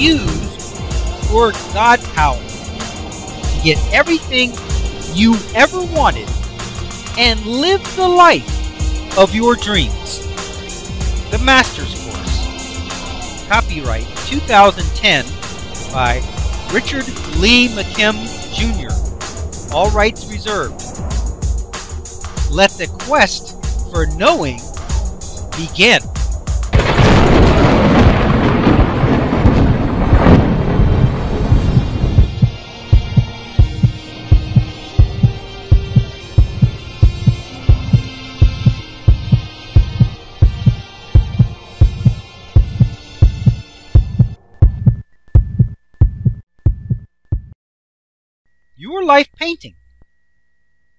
use your God power to get everything you ever wanted and live the life of your dreams. The Master's Course. Copyright 2010 by Richard Lee McKim Jr. All rights reserved. Let the quest for knowing begin. Your life painting.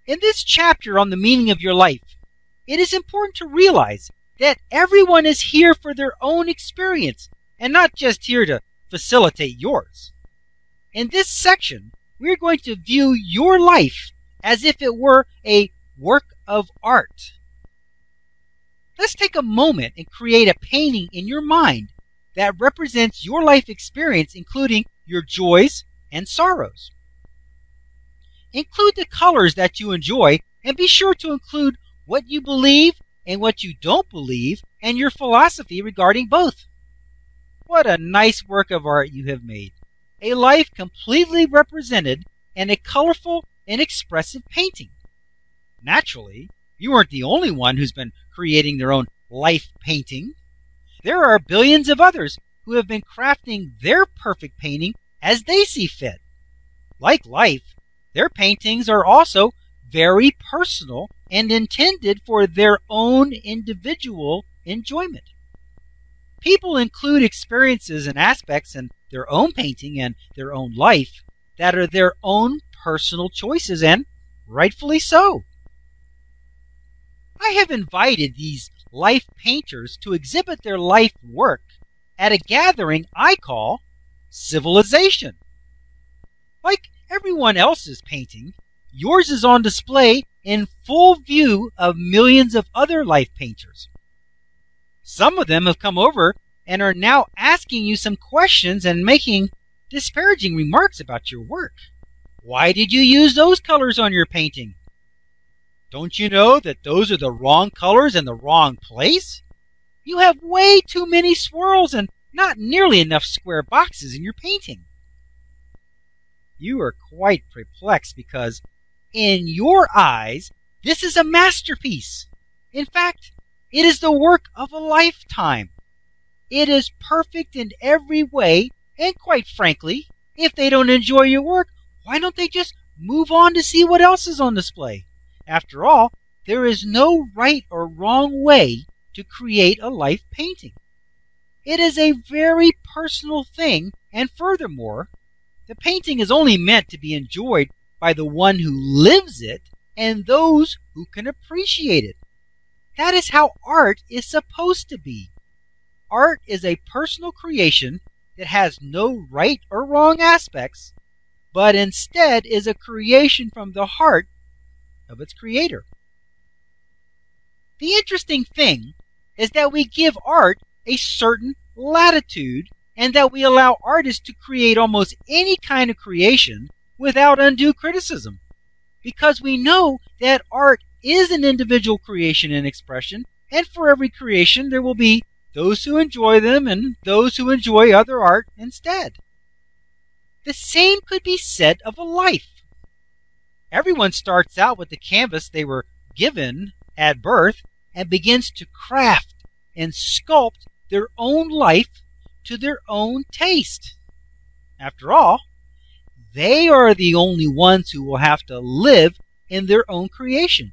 In this chapter on the meaning of your life, it is important to realize that everyone is here for their own experience and not just here to facilitate yours. In this section, we're going to view your life as if it were a work of art. Let's take a moment and create a painting in your mind that represents your life experience, including your joys and sorrows. Include the colors that you enjoy, and be sure to include what you believe and what you don't believe and your philosophy regarding both. What a nice work of art you have made. A life completely represented in a colorful and expressive painting. Naturally, you aren't the only one who's been creating their own life painting. There are billions of others who have been crafting their perfect painting as they see fit. Like life, their paintings are also very personal and intended for their own individual enjoyment. People include experiences and aspects in their own painting and their own life that are their own personal choices, and rightfully so. I have invited these life painters to exhibit their life work at a gathering I call Civilization. Like everyone else's painting, yours is on display in full view of millions of other life painters. Some of them have come over and are now asking you some questions and making disparaging remarks about your work. Why did you use those colors on your painting? Don't you know that those are the wrong colors in the wrong place? You have way too many swirls and not nearly enough square boxes in your painting. You are quite perplexed because, in your eyes, this is a masterpiece. In fact, it is the work of a lifetime. It is perfect in every way, and quite frankly, if they don't enjoy your work, why don't they just move on to see what else is on display? After all, there is no right or wrong way to create a life painting. It is a very personal thing, and furthermore, the painting is only meant to be enjoyed by the one who lives it and those who can appreciate it. That is how art is supposed to be. Art is a personal creation that has no right or wrong aspects, but instead is a creation from the heart of its creator. The interesting thing is that we give art a certain latitude and that we allow artists to create almost any kind of creation without undue criticism, because we know that art is an individual creation and expression, and for every creation there will be those who enjoy them and those who enjoy other art instead. The same could be said of a life. Everyone starts out with the canvas they were given at birth and begins to craft and sculpt their own life to their own taste. After all, they are the only ones who will have to live in their own creation.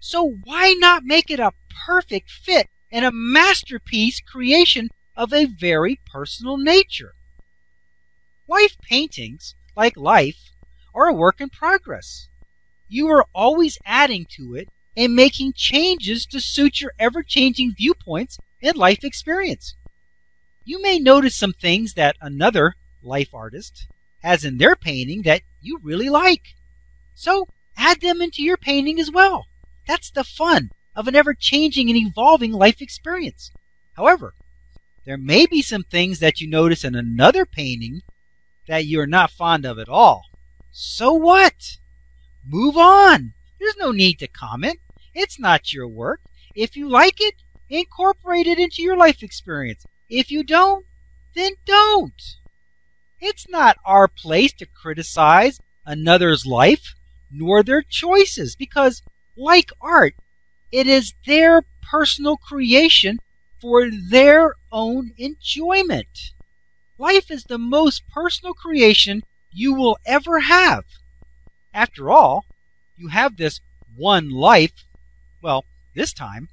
So why not make it a perfect fit and a masterpiece creation of a very personal nature? Life paintings, like life, are a work in progress. You are always adding to it and making changes to suit your ever-changing viewpoints and life experience. You may notice some things that another life artist has in their painting that you really like. So add them into your painting as well. That's the fun of an ever-changing and evolving life experience. However, There may be some things that you notice in another painting that you're not fond of at all. So what? Move on. There's no need to comment. It's not your work. If you like it, incorporate it into your life experience. If you don't, then don't. It's not our place to criticize another's life nor their choices because, like art, it is their personal creation for their own enjoyment. Life is the most personal creation you will ever have. After all, you have this one life, well, this time.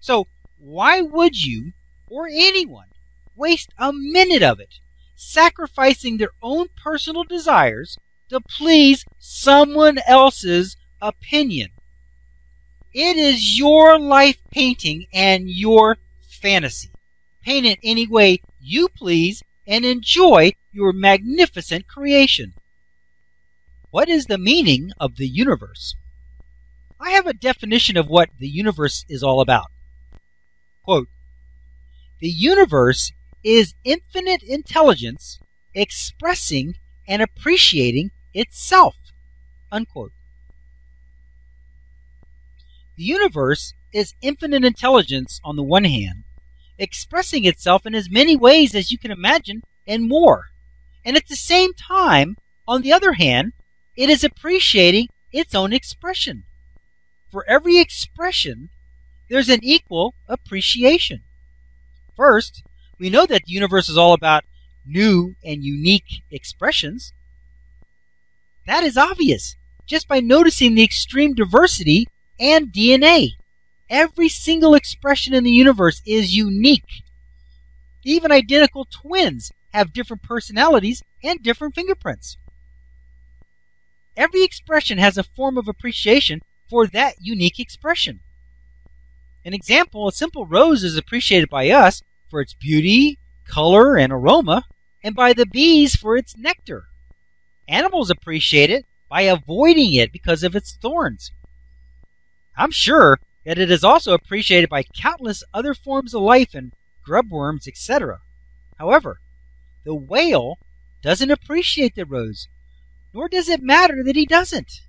So why would you or anyone waste a minute of it sacrificing their own personal desires to please someone else's opinion? It is your life painting and your fantasy. Paint it any way you please and enjoy your magnificent creation. What is the meaning of the universe? I have a definition of what the universe is all about. Quote, "The universe is infinite intelligence expressing and appreciating itself." Unquote. The universe is infinite intelligence on the one hand, expressing itself in as many ways as you can imagine and more. And at the same time, on the other hand, it is appreciating its own expression. For every expression, there's an equal appreciation. First, we know that the universe is all about new and unique expressions. That is obvious just by noticing the extreme diversity and DNA. Every single expression in the universe is unique. Even identical twins have different personalities and different fingerprints. Every expression has a form of appreciation for that unique expression. An example, a simple rose is appreciated by us for its beauty, color, and aroma, and by the bees for its nectar. Animals appreciate it by avoiding it because of its thorns. I'm sure that it is also appreciated by countless other forms of life and grubworms, etc. However, the whale doesn't appreciate the rose, nor does it matter that he doesn't.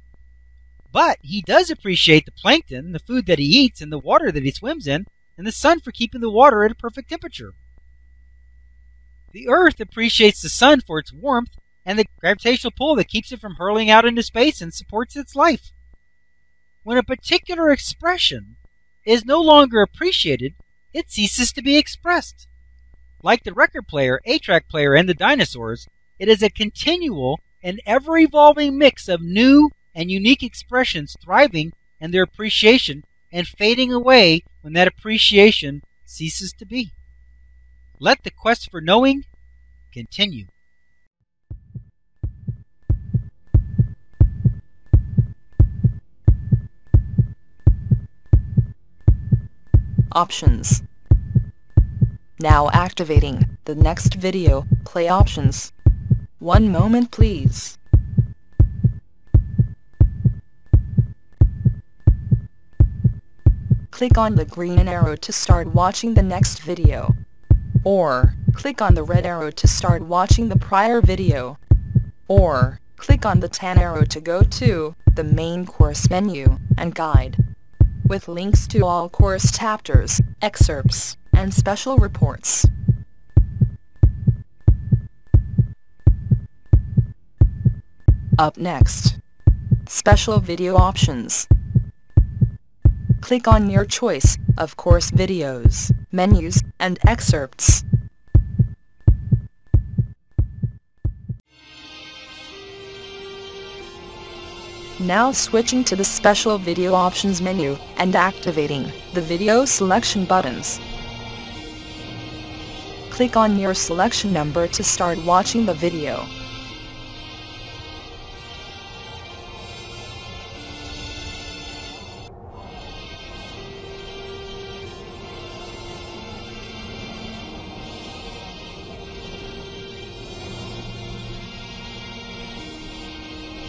But he does appreciate the plankton, the food that he eats, and the water that he swims in, and the sun for keeping the water at a perfect temperature. The earth appreciates the sun for its warmth and the gravitational pull that keeps it from hurling out into space and supports its life. When a particular expression is no longer appreciated, it ceases to be expressed. Like the record player, 8-track player, and the dinosaurs, it is a continual and ever-evolving mix of new and unique expressions thriving in their appreciation and fading away when that appreciation ceases to be. Let the quest for knowing continue. Options. Now activating the next video play options. One moment please. Click on the green arrow to start watching the next video. Or, click on the red arrow to start watching the prior video. Or, click on the tan arrow to go to the main course menu and guide, with links to all course chapters, excerpts, and special reports. Up next, special video options. Click on your choice of course videos, menus, and excerpts. Now switching to the special video options menu and activating the video selection buttons. Click on your selection number to start watching the video.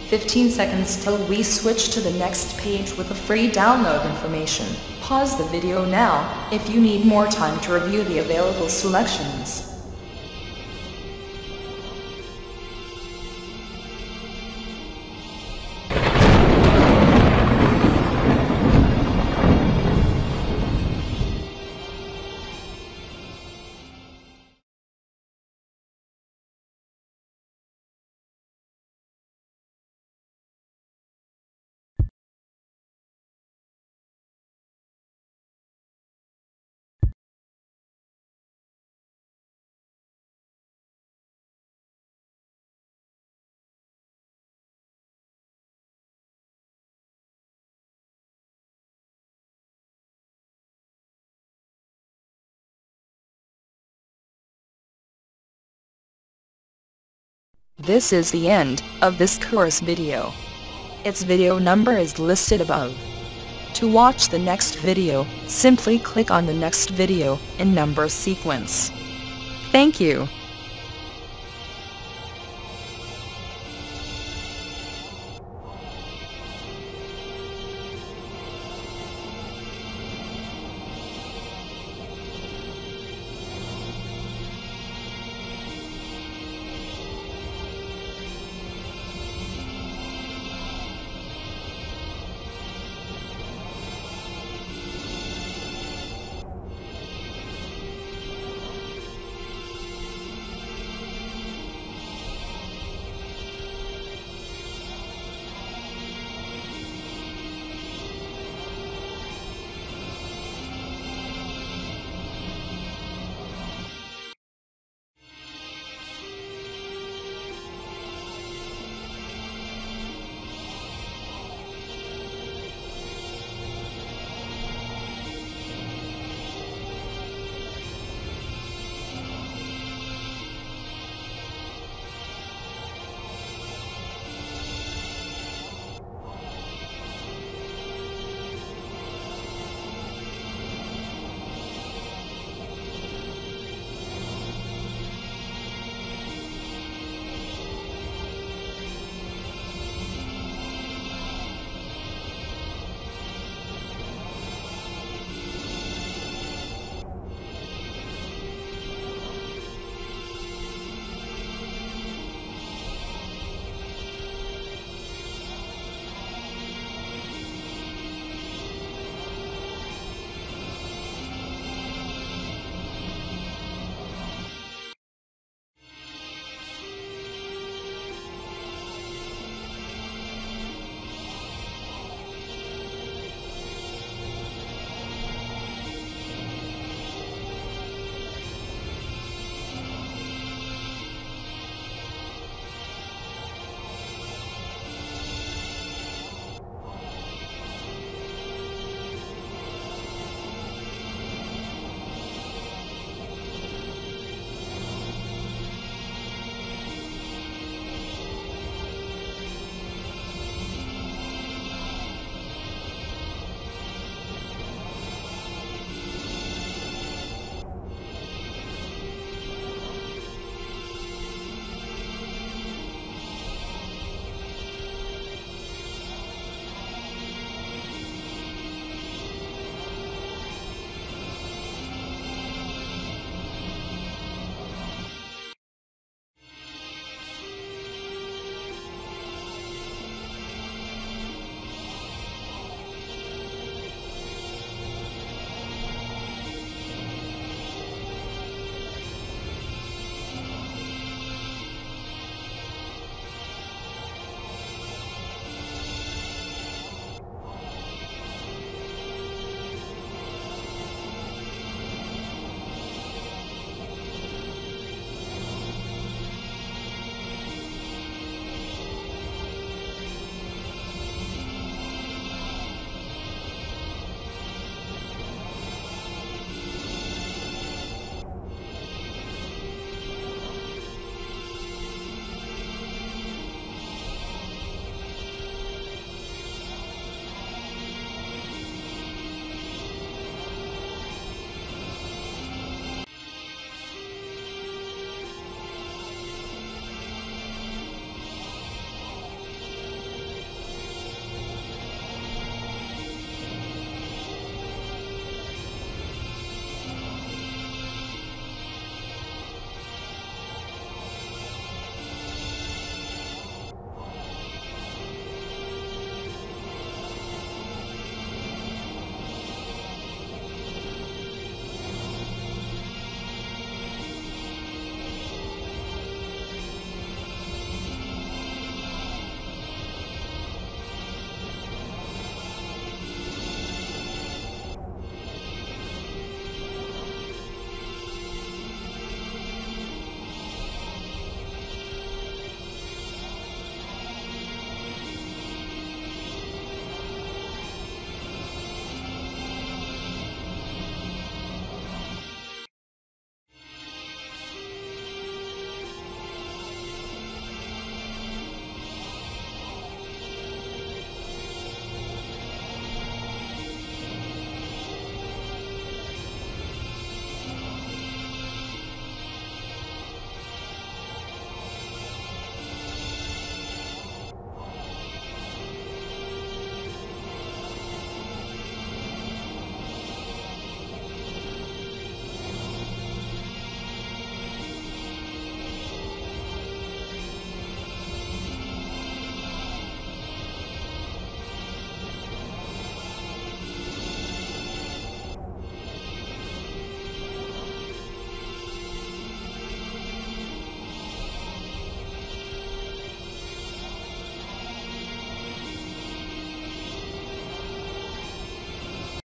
15 seconds till we switch to the next page with the free download information. Pause the video now if you need more time to review the available selections. This is the end of this course video. Its video number is listed above. To watch the next video, simply click on the next video in number sequence. Thank you.